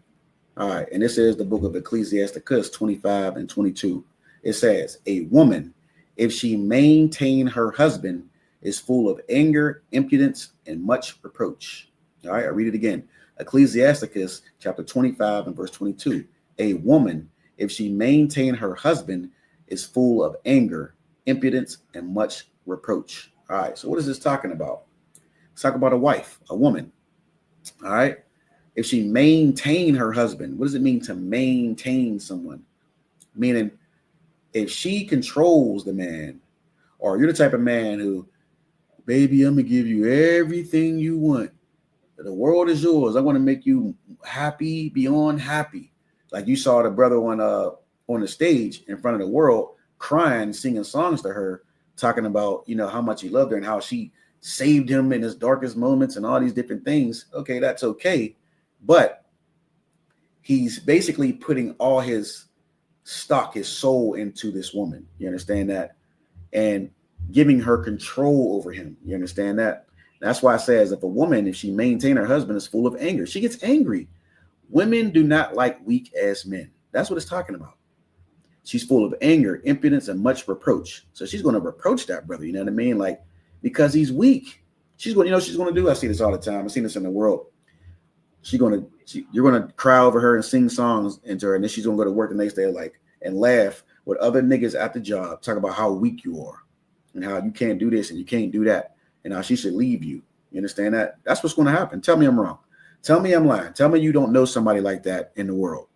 All right. And this is the book of Ecclesiasticus 25 and 22. It says, a woman, if she maintain her husband, is full of anger, impudence, and much reproach. All right. I read it again. Ecclesiasticus chapter 25 and verse 22. A woman, if she maintain her husband, is full of anger, impudence, and much reproach. All right. So what is this talking about? Let's talk about a wife, a woman. All right. If she maintain her husband, what does it mean to maintain someone? Meaning, if she controls the man, or you're the type of man who, baby, I'm going to give you everything you want. The world is yours. I want to make you happy beyond happy. Like you saw the brother on the stage in front of the world crying, singing songs to her, talking about, how much he loved her and how she saved him in his darkest moments and all these different things. Okay, that's okay. But he's basically putting all his stock, his soul into this woman. You understand that? And giving her control over him. You understand that? That's why it says if a woman, if she maintain her husband, is full of anger, she gets angry. Women do not like weak ass men. That's what it's talking about. She's full of anger, impudence, and much reproach. So she's going to reproach that brother. You know what I mean? Like, because he's weak. She's going to do. I see this all the time. I've seen this in the world. You're going to cry over her and sing songs into her, and then she's going to go to work the next day and laugh with other niggas at the job, talk about how weak you are and how you can't do this and you can't do that and how she should leave you. You understand that? That's what's going to happen. Tell me I'm wrong. Tell me I'm lying. Tell me you don't know somebody like that in the world.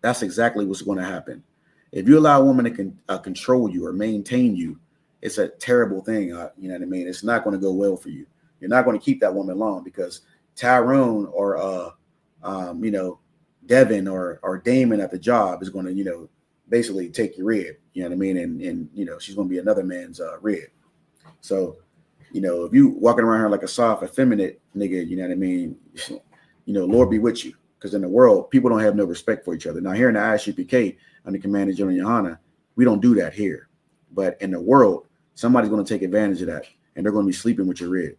That's exactly what's going to happen. If you allow a woman to control you or maintain you, it's a terrible thing. You know what I mean? It's not going to go well for you. You're not going to keep that woman long because Tyrone or Devin or Damon at the job is going to basically take your rib. You know what I mean? And she's going to be another man's rib. So if you walking around here like a soft, effeminate nigga, you know what I mean? Lord be with you. Because in the world, people don't have no respect for each other. Now, here in the ISUPK, under Commander General Yohana, we don't do that here. But in the world, somebody's going to take advantage of that, and they're going to be sleeping with your rib.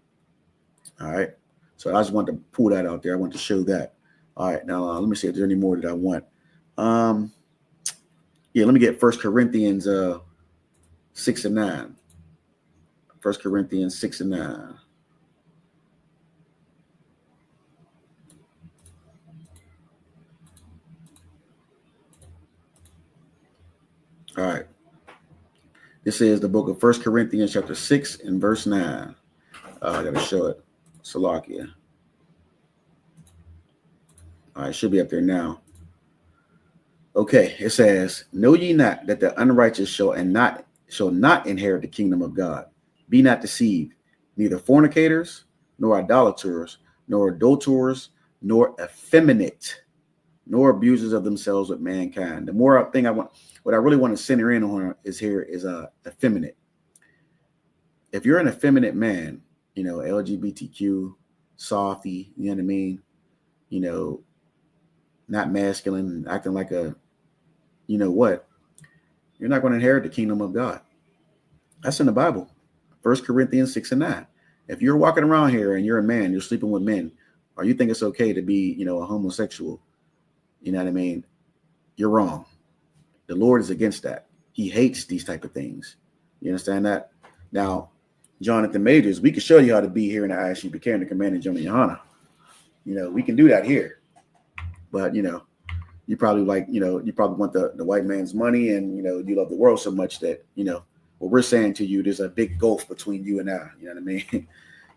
All right? So I just wanted to pull that out there. I want to show that. All right, now let me see if there's any more that I want. Let me get 1 Corinthians 6 and 9. 1 Corinthians 6 and 9. All right. This is the book of 1 Corinthians chapter 6 and verse 9. I got to show it. Salakia. All right, should be up there now. Okay, it says, "Know ye not that the unrighteous shall not inherit the kingdom of God? Be not deceived, neither fornicators, nor idolaters, nor adulterers, nor effeminate, nor abusers of themselves with mankind." The more thing what I really want to center in on is effeminate. If you're an effeminate man, LGBTQ, softy, you know what I mean? Not masculine, acting like a, you're not going to inherit the kingdom of God. That's in the Bible. 1 Corinthians 6 and 9. If you're walking around here and you're a man, you're sleeping with men, or you think it's okay to be, a homosexual, you know what I mean? You're wrong. The Lord is against that. He hates these type of things. You understand that? Now, Jonathan Majors, we can show you how to be here in the ISUPK under Commander General Yohana. We can do that here. But, you probably you probably want the white man's money and, you love the world so much that, what we're saying to you, there's a big gulf between you and I, you know what I mean?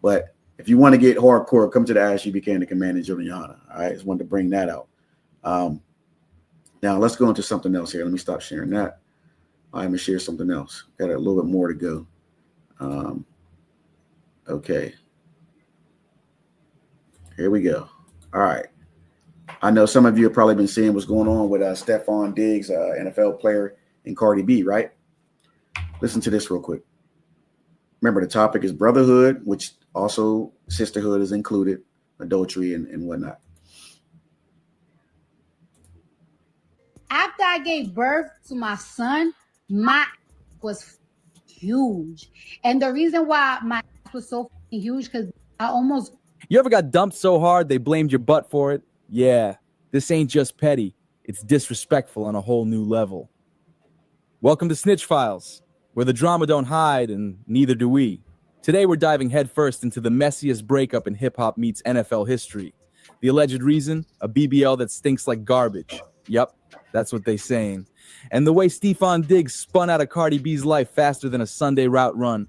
But if you want to get hardcore, come to the ISUPK under Commander General Yohana. All right, just wanted to bring that out. Now let's go into something else here. Let me stop sharing that. I'm going to share something else. Got a little bit more to go. Okay. Here we go. All right. I know some of you have probably been seeing what's going on with Stephon Diggs, NFL player, and Cardi B, right? Listen to this real quick. Remember, the topic is brotherhood, which also sisterhood is included, adultery and whatnot. After I gave birth to my son, my was huge. And the reason why my was so huge, because I almost... You ever got dumped so hard they blamed your butt for it? Yeah, this ain't just petty. It's disrespectful on a whole new level. Welcome to Snitch Files, where the drama don't hide and neither do we. Today we're diving headfirst into the messiest breakup in hip-hop meets NFL history. The alleged reason? A BBL that stinks like garbage. Yup, that's what they saying. And the way Stephon Diggs spun out of Cardi B's life faster than a Sunday route run.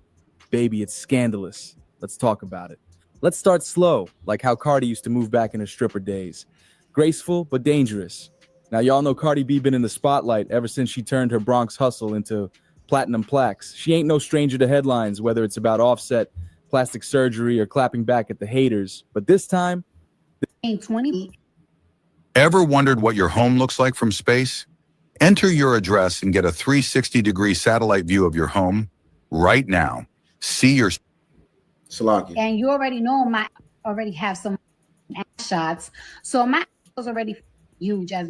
Baby, it's scandalous. Let's talk about it. Let's start slow, like how Cardi used to move back in her stripper days. Graceful, but dangerous. Now, y'all know Cardi B been in the spotlight ever since she turned her Bronx hustle into platinum plaques. She ain't no stranger to headlines, whether it's about Offset, plastic surgery, or clapping back at the haters. But this time... 20. Ever wondered what your home looks like from space? Enter your address and get a 360-degree satellite view of your home right now. See your... Salaki. And you already know my already have some shots. So my was already huge as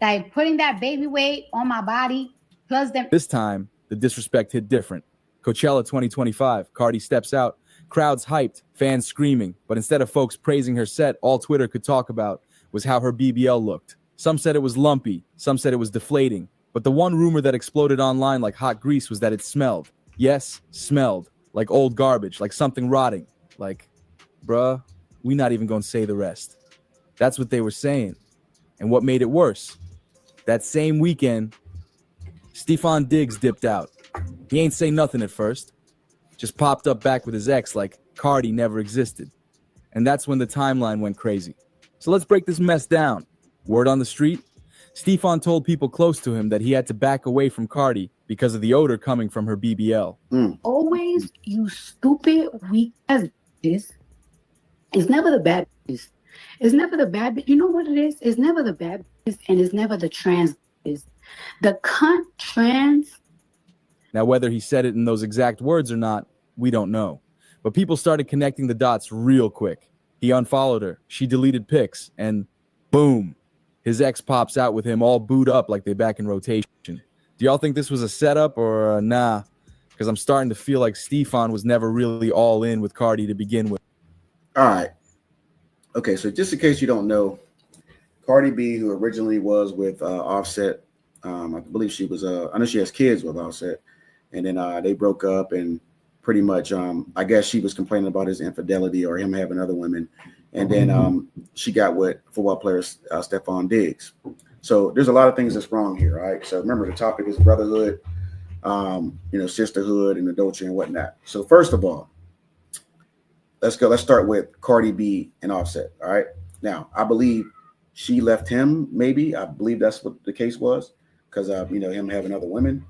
like putting that baby weight on my body plus them. This time, the disrespect hit different. Coachella 2025, Cardi steps out, crowds hyped, fans screaming. But instead of folks praising her set, all Twitter could talk about was how her BBL looked. Some said it was lumpy, some said it was deflating. But the one rumor that exploded online like hot grease was that it smelled. Yes, smelled. Like old garbage, like something rotting. Like, bruh, we not even gonna say the rest. That's what they were saying. And what made it worse? That same weekend, Stephon Diggs dipped out. He ain't say nothing at first. Just popped up back with his ex like Cardi never existed. And that's when the timeline went crazy. So let's break this mess down. Word on the street, Stefan told people close to him that he had to back away from Cardi because of the odor coming from her BBL. Always, you stupid, weak as this. It's never the bad bitches. It's never the bad bitch. You know what it is? It's never the bad bitches, and it's never the trans bitches. The cunt trans. Now, whether he said it in those exact words or not, we don't know. But people started connecting the dots real quick. He unfollowed her. She deleted pics. And boom, his ex pops out with him all booed up like they back in rotation. Do y'all think this was a setup or nah? Because I'm starting to feel like Stefan was never really all in with Cardi to begin with. All right. Okay, so just in case you don't know, Cardi B, who originally was with Offset, I believe she was, I know she has kids with Offset, and then they broke up, and pretty much, I guess she was complaining about his infidelity or him having other women, and then she got with football player Stephon Diggs. So there's a lot of things that's wrong here, right? So remember, the topic is brotherhood, sisterhood and adultery and whatnot. So first of all, let's start with Cardi B and Offset. All right. Now, I believe she left him. Maybe I believe that's what the case was because of, him having other women.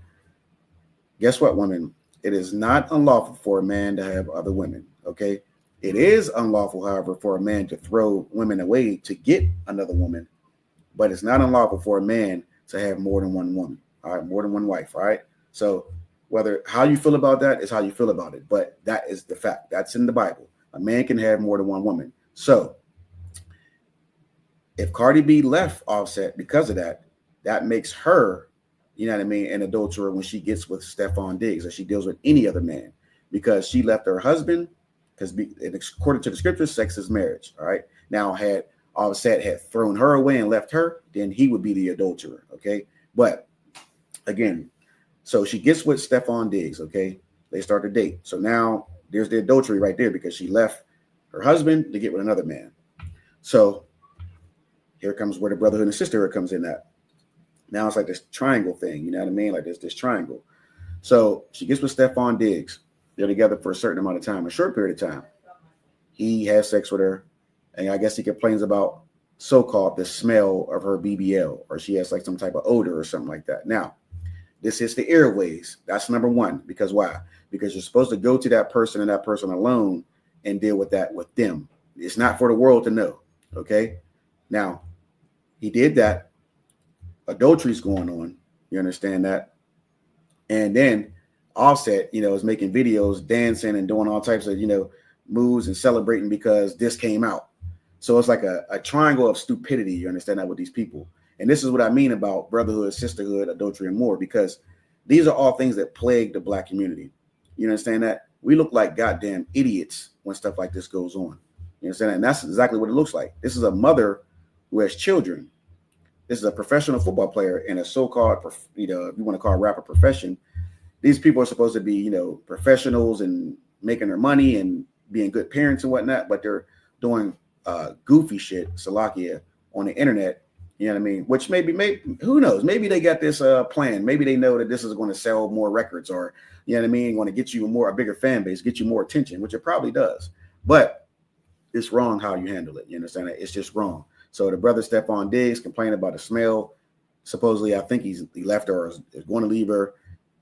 Guess what, women? It is not unlawful for a man to have other women. OK, it is unlawful, however, for a man to throw women away to get another woman. But it's not unlawful for a man to have more than one woman. All right. More than one wife. All right. So how you feel about that is how you feel about it. But that is the fact. That's in the Bible. A man can have more than one woman. So if Cardi B left Offset because of that, that makes her, an adulterer when she gets with Stephon Diggs or she deals with any other man because she left her husband because according to the scriptures, sex is marriage. All right. Now, had Offset had thrown her away and left her, then he would be the adulterer. Okay. But again, so she gets with Stephon Diggs. Okay. They start to date. So now there's the adultery right there because she left her husband to get with another man. So here comes where the brotherhood and sisterhood comes in at. Now it's like this triangle thing, you know what I mean? Like this triangle. So she gets with Stephon Diggs. They're together for a certain amount of time, a short period of time. He has sex with her, and I guess he complains about so-called the smell of her BBL, or she has like some type of odor or something like that. Now, this hits the airways. That's number one. Because why? Because you're supposed to go to that person and that person alone and deal with that with them. It's not for the world to know. Okay. Now, he did that. Adultery's going on. You understand that? And then Offset, is making videos, dancing and doing all types of, moves and celebrating because this came out. So it's like a triangle of stupidity. You understand that with these people. And this is what I mean about brotherhood, sisterhood, adultery, and more, because these are all things that plague the Black community. You understand that? We look like goddamn idiots when stuff like this goes on. You understand that? And that's exactly what it looks like. This is a mother who has children. This is a professional football player in a so-called, if you want to call a rapper profession. These people are supposed to be, professionals and making their money and being good parents and whatnot, but they're doing goofy shit, Salakia, on the internet. You know what I mean? Which maybe who knows? Maybe they got this plan. Maybe they know that this is going to sell more records, or you know what I mean, going to get you a bigger fan base, get you more attention, which it probably does. But it's wrong how you handle it. You understand that? It's just wrong. So the brother Stephon Diggs complained about the smell. Supposedly, I think he left her or is going to leave her.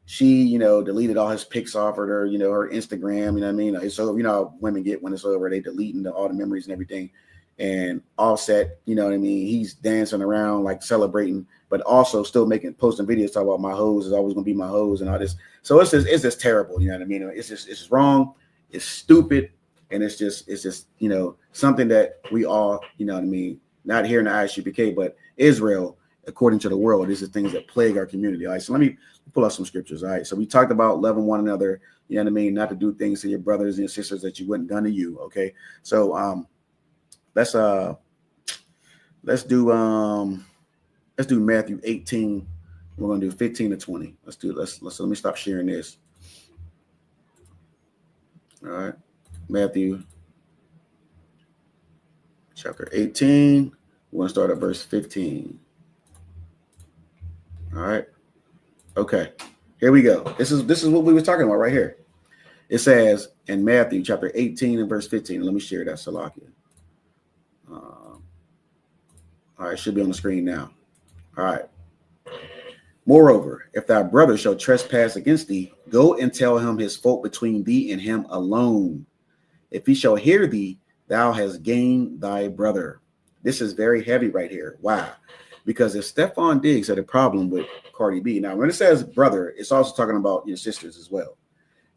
She, deleted all his pics off of her, her Instagram. You know what I mean? So how women get when it's over, they deleting all the memories and everything. And Offset, you know what I mean? He's dancing around, like celebrating, but also still posting videos talking about my hoes is always gonna be my hoes and all this. So it's just terrible, you know what I mean? It's just wrong, it's stupid, and it's just something that we all, you know what I mean, not here in the ISUPK, but Israel, according to the world, these are things that plague our community. All right, so let me pull out some scriptures. All right, so we talked about loving one another, you know what I mean, not to do things to your brothers and sisters that you wouldn't done to you. Okay, so let's do Matthew 18. We're gonna do 15 to 20. Let me stop sharing this. All right, Matthew chapter 18. We're gonna start at verse 15. All right. Okay. Here we go. This is what we were talking about right here. It says in Matthew chapter 18 and verse 15. Let me share that, Salakia. All right, it should be on the screen now. All right. Moreover, if thy brother shall trespass against thee, go and tell him his fault between thee and him alone. If he shall hear thee, thou hast gained thy brother. This is very heavy right here. Why? Because if Stephon Diggs had a problem with Cardi B, now when it says brother, it's also talking about your sisters as well.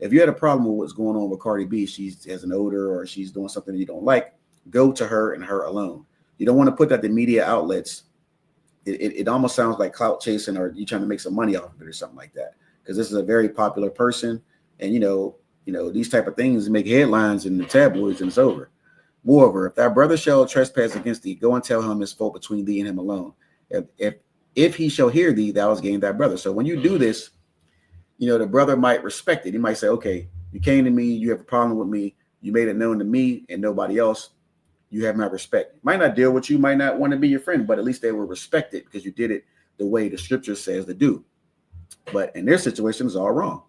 If you had a problem with what's going on with Cardi B, she has an odor or she's doing something you don't like, go to her and her alone. You don't want to put that to media outlets. It almost sounds like clout chasing or you trying to make some money off of it or something like that. Because this is a very popular person, and you know these type of things make headlines in the tabloids, and it's over. Moreover, if thy brother shall trespass against thee, go and tell him his fault between thee and him alone. If he shall hear thee, thou hast gained thy brother. So when you do this, the brother might respect it. He might say, okay, you came to me, you have a problem with me, you made it known to me and nobody else. You have my respect. Might not deal with you, might not want to be your friend, but at least they will respect it because you did it the way the scripture says to do. But in their situation, it's all wrong.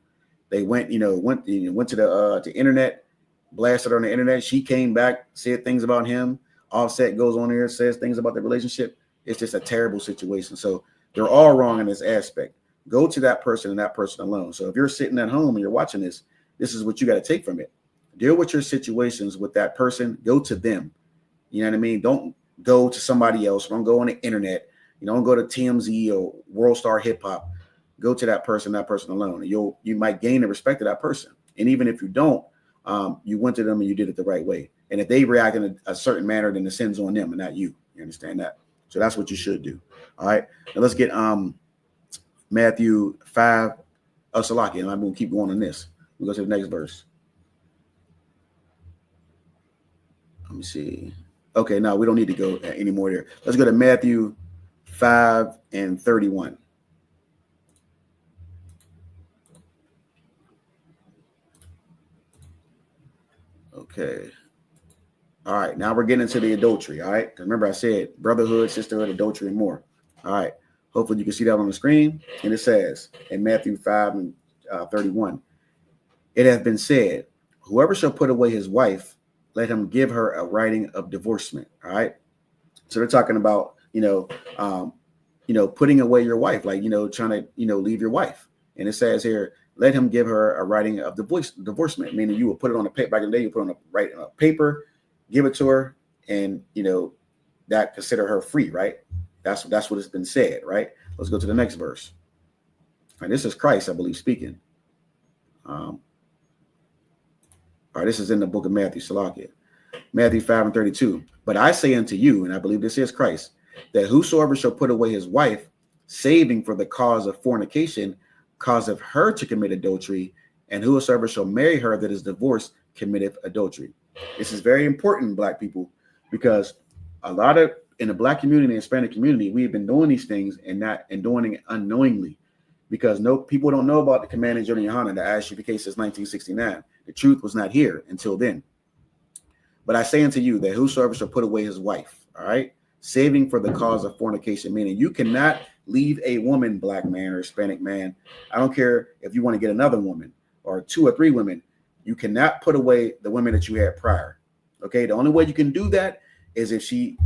They went to the internet, blasted her on the internet. She came back, said things about him. Offset goes on there, says things about the relationship. It's just a terrible situation. So they're all wrong in this aspect. Go to that person and that person alone. So if you're sitting at home and you're watching this is what you got to take from it. Deal with your situations with that person. Go to them. You know what I mean? Don't go to somebody else. Don't go on the internet. Don't go to TMZ or World Star Hip Hop. Go to that person alone. And you might gain the respect of that person. And even if you don't, you went to them and you did it the right way. And if they react in a certain manner, then the sin's on them and not you. You understand that? So that's what you should do. All right. Now let's get Matthew 5. Salaki, and I'm going to keep going on this. We'll go to the next verse. Let me see. Okay, no, we don't need to go anymore there. Let's go to Matthew 5 and 31. Okay. All right, now we're getting into the adultery, all right? Because remember I said brotherhood, sisterhood, adultery, and more. All right. Hopefully you can see that on the screen. And it says in Matthew 5 and 31, it has been said, whoever shall put away his wife, let him give her a writing of divorcement. All right. So they're talking about, putting away your wife, like, trying to, leave your wife. And it says here, let him give her a writing of divorcement, meaning you will put it on a paper. Back in the day, you put on a paper, give it to her, and, that consider her free, right? That's what has been said, right? Let's go to the next verse. All right, this is Christ, I believe, speaking. All right, this is in the book of Matthew, Salakia. Matthew 5 and 32. But I say unto you, and I believe this is Christ, that whosoever shall put away his wife, saving for the cause of fornication, causeth her to commit adultery, and whosoever shall marry her that is divorced committeth adultery. This is very important, Black people, because a lot of in the Black community and Hispanic community, we've been doing these things and doing it unknowingly, because people don't know about the command in Johnny Yohana, the Ashby case since 1969. The truth was not here until then. But I say unto you that whosoever shall put away his wife, all right, saving for the cause of fornication, meaning you cannot leave a woman, Black man or Hispanic man. I don't care if you want to get another woman or 2 or 3 women. You cannot put away the women that you had prior. Okay, the only way you can do that is if she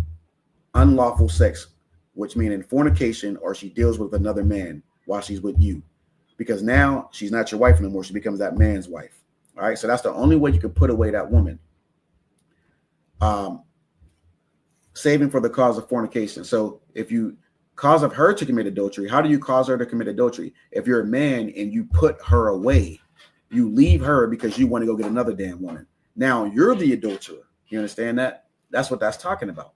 unlawful sex, which means in fornication, or she deals with another man while she's with you, because now she's not your wife anymore. She becomes that man's wife. All right, so that's the only way you can put away that woman. Saving for the cause of fornication. So if you cause of her to commit adultery, how do you cause her to commit adultery? If you're a man and you put her away, you leave her because you want to go get another damn woman. Now you're the adulterer. You understand that? That's what that's talking about.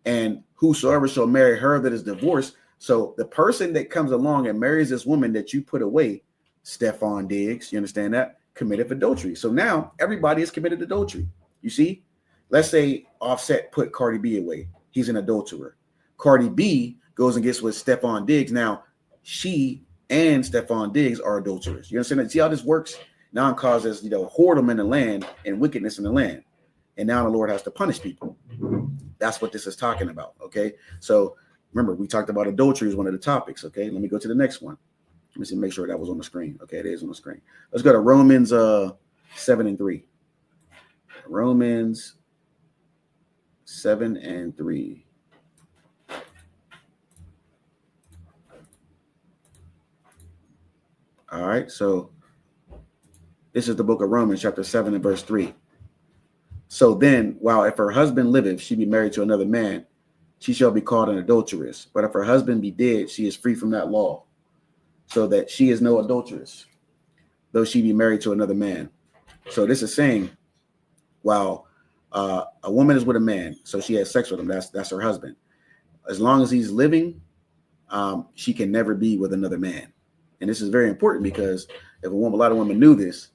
And whosoever shall marry her that is divorced. So the person that comes along and marries this woman that you put away, Stephon Diggs, you understand that, committed adultery. So now everybody has committed adultery. You see, let's say Offset put Cardi B away. He's an adulterer. Cardi B goes and gets with Stephon Diggs. Now she and Stephon Diggs are adulterers. You understand that? See how this works? Now it causes, whoredom in the land and wickedness in the land. And now the Lord has to punish people. That's what this is talking about. Okay. So remember, we talked about adultery as one of the topics. Okay. Let me go to the next one. Let me see, make sure that was on the screen. Okay. It is on the screen. Let's go to Romans 7 and 3. Romans 7 and 3. All right, so this is the book of Romans, chapter 7 and verse 3. So then, while if her husband liveth, she be married to another man, she shall be called an adulteress. But if her husband be dead, she is free from that law, so that she is no adulteress, though she be married to another man. So this is saying, while a woman is with a man, so she has sex with him, that's her husband. As long as he's living, she can never be with another man. And this is very important because if a lot of women knew this,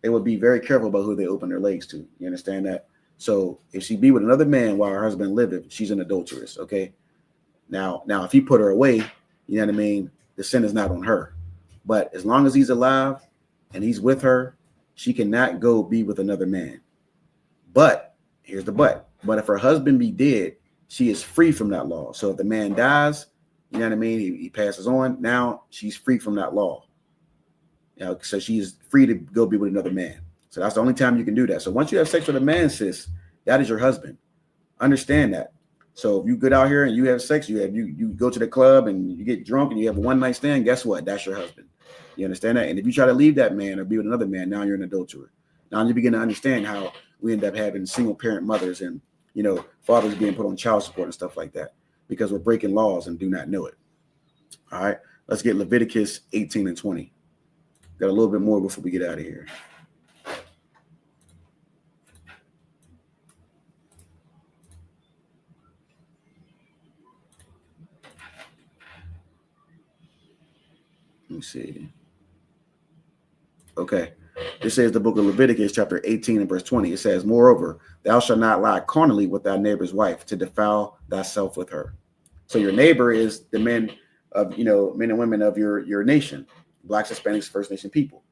they would be very careful about who they open their legs to. You understand that? So if she be with another man while her husband liveth, she's an adulteress. Okay. Now, if he put her away, you know what I mean? The sin is not on her. But as long as he's alive and he's with her, she cannot go be with another man. But here's the but. But if her husband be dead, she is free from that law. So if the man dies, you know what I mean? He passes on. Now she's free from that law. You know, so she's free to go be with another man. So that's the only time you can do that. So once you have sex with a man, sis, that is your husband. Understand that. So if you get out here and you have sex, you go to the club and you get drunk and you have a one night stand, guess what? That's your husband. You understand that? And if you try to leave that man or be with another man, now you're an adulterer. Now you begin to understand how we end up having single parent mothers and, you know, fathers being put on child support and stuff like that because we're breaking laws and do not know it. All right, let's get Leviticus 18 and 20. Got a little bit more before we get out of here. Let me see. Okay. This says the book of Leviticus, chapter 18 and verse 20. It says, moreover, thou shalt not lie carnally with thy neighbor's wife to defile thyself with her. So your neighbor is the men of, you know, men and women of your nation, Blacks, Hispanics, First Nation people.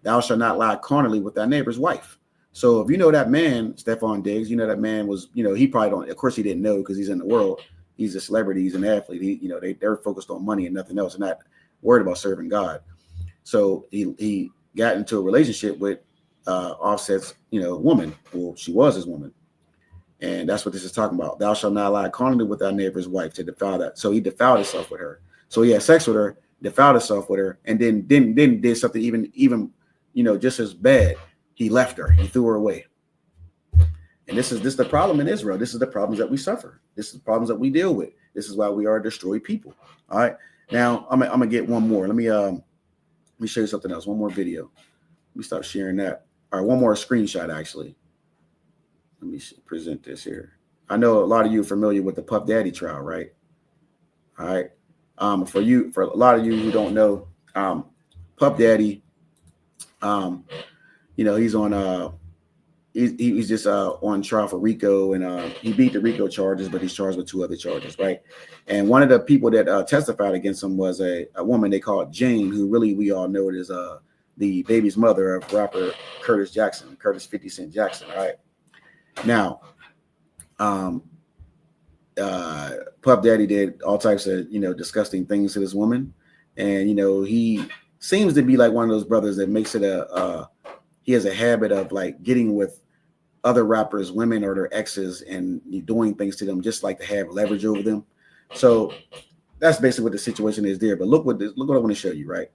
Thou shalt not lie carnally with thy neighbor's wife. So if you know that man, Stephon Diggs, you know that man was, you know, he probably don't, of course he didn't know because he's in the world. He's a celebrity, he's an athlete. He, you know, they're focused on money and nothing else and not worried about serving God. So he got into a relationship with Offset's, you know, woman. Well, she was his woman. And that's what this is talking about. Thou shalt not lie carnally with thy neighbor's wife to defile that. So he defiled himself with her. So he had sex with her, defiled himself with her, and then did something even, you know, just as bad. He left her. He threw her away. And this is the problem in Israel. This is the problems that we suffer. This is the problems that we deal with. This is why we are destroyed people. All right. Now I'm gonna get one more. Let me show you something else. One more video. Let me stop sharing that. All right, one more screenshot actually. Let me present this here. I know a lot of you are familiar with the Puff Daddy trial, right? All right. For a lot of you who don't know, Puff Daddy, you know, he's on he's just on trial for RICO, and he beat the RICO charges, but he's charged with 2 other charges, right? And one of the people that testified against him was a woman they called Jane, who really we all know it as the baby's mother of rapper Curtis 50 Cent Jackson, right? Now, Puff Daddy did all types of, you know, disgusting things to this woman, and you know he seems to be like one of those brothers that makes it he has a habit of like getting with other rappers, women or their exes, and doing things to them just like to have leverage over them. So that's basically what the situation is there. But look what I want to show you, right?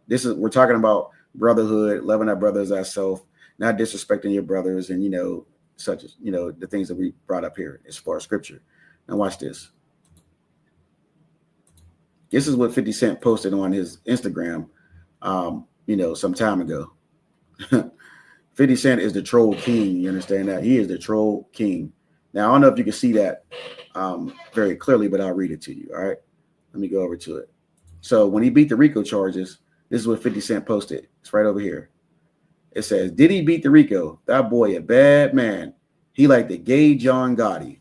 We're talking about brotherhood, loving our brothers ourselves, not disrespecting your brothers, and you know, such as, you know, the things that we brought up here as far as scripture. Now watch this. This is what 50 Cent posted on his Instagram, you know, some time ago. 50 Cent is the troll king. You understand that? He is the troll king. Now, I don't know if you can see that very clearly, but I'll read it to you. All right. Let me go over to it. So when he beat the RICO charges, this is what 50 Cent posted. It's right over here. It says, did he beat the RICO? That boy a bad man. He like the gay John Gotti.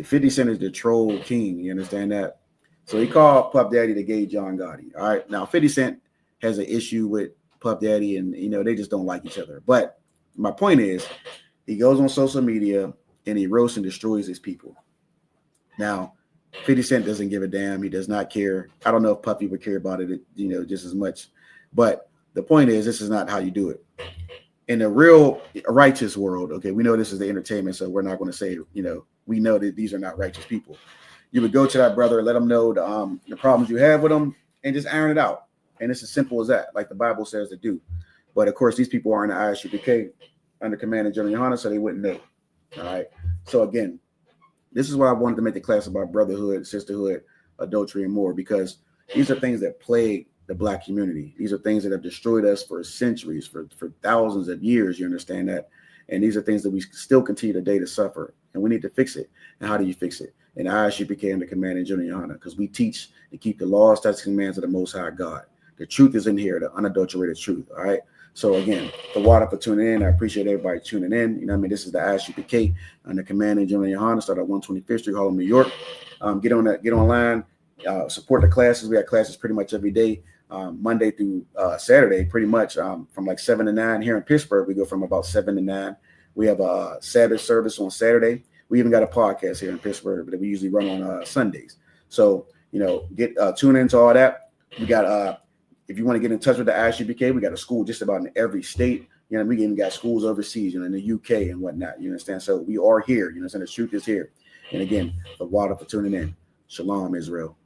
50 Cent is the troll king. You understand that? So he called Puff Daddy the gay John Gotti. All right. Now, 50 Cent has an issue with Puff Daddy, and you know they just don't like each other. But my point is, he goes on social media and he roasts and destroys his people. Now, 50 Cent doesn't give a damn. He does not care. I don't know if Puffy would care about it, you know, just as much. But the point is, this is not how you do it. In the real righteous world, okay, we know this is the entertainment, so we're not going to say, we know that these are not righteous people. You would go to that brother, let them know the problems you have with them, and just iron it out. And it's as simple as that, like the Bible says to do. But of course, these people are in the ISUPK under command of General Yohana, so they wouldn't know. All right. So again, this is why I wanted to make the class about brotherhood, sisterhood, adultery, and more, because these are things that plague the Black community. These are things that have destroyed us for centuries, for thousands of years. You understand that? And these are things that we still continue today to suffer, and we need to fix it. And how do you fix it? And ISUPK under command of General Yohana, because we teach to keep the laws, statutes, and commands of the Most High God. The truth is in here, the unadulterated truth. All right. So again, the water for tuning in. I appreciate everybody tuning in. This is the ISUPK under command of General Yohana. Start at 125th Street, Harlem, New York. Get online, support the classes. We have classes pretty much every day, Monday through Saturday, pretty much from like 7 to 9. Here in Pittsburgh, we go from about 7 to 9. We have a Sabbath service on Saturday. We even got a podcast here in Pittsburgh that we usually run on Sundays. So get tune into all that. We got if you want to get in touch with the ISUPK, we got a school just about in every state. We even got schools overseas, in the UK and whatnot. You understand? So we are here. The truth is here. And again, the water for tuning in. Shalom, Israel.